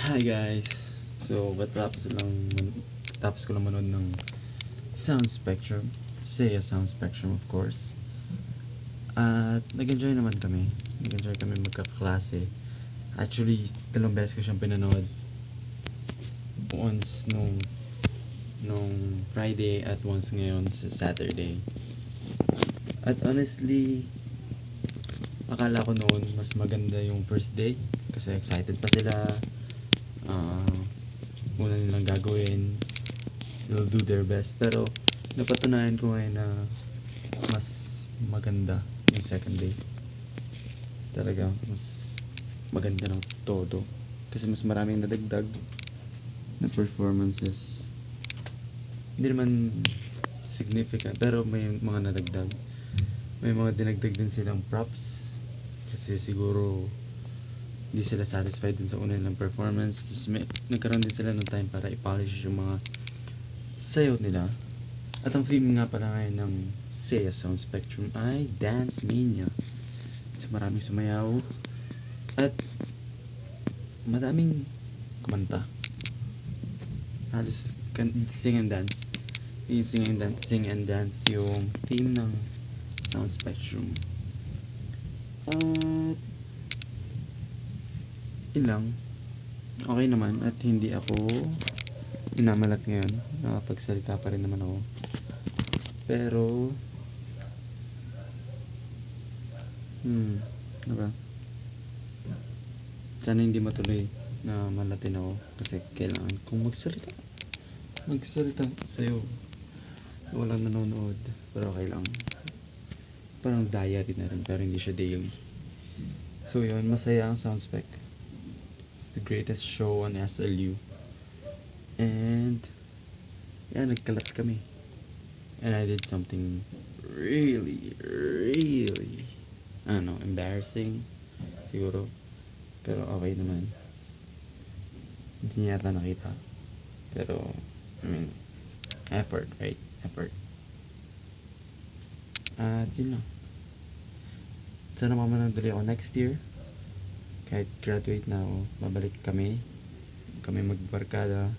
Hi guys! So, tapos ko lang manood ng Sound Spectrum. Say a Sound Spectrum of course. At nag-enjoy naman kami. Nag-enjoy kami magkaklase. Actually, 2 beses ko siyang pinanood. Once nung Friday at once ngayon sa Saturday. At honestly, akala ko noon mas maganda yung first day kasi excited pa sila. Una nilang gagawin, they'll do their best, pero napatunayan ko ngayon na mas maganda yung second day. Talaga mas maganda ng todo kasi mas maraming nadagdag na performances. Hindi naman significant pero may mga nadagdag, may mga dinagdag din silang props kasi siguro hindi sila satisfied dun sa una nilang performance. Nagkaroon din sila ng time para i-polish yung mga sayaw nila. At ang theme nga pala ngayon ng Say a Sound Spectrum ay Dance Mania. So maraming sumayaw at madaming kumanta. Halos sing and dance. Sing and dance yung theme ng Sound Spectrum. At ilang okay naman at hindi ako minamalat ngayon. Nakapagsalita pa rin naman ako. Pero diba? Sana hindi matuloy na malatin ako kasi kailangan kong magsalita sa'yo. Walang nanonood pero okay lang. Parang diary na rin pero hindi siya daily. So yun, masaya ang Soundspec. It's the greatest show on SLU. And yeah, nagkalat kami. And I did something really I don't know, embarrassing siguro, pero okay naman. Hindi niya yata nakita, pero I mean, effort, right? Effort. At yun lang. Sana mamanandali ako next year. Kahit graduate na ako, babalik kami magbarkada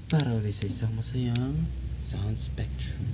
para ulit sa isang masayang Sound Spectrum.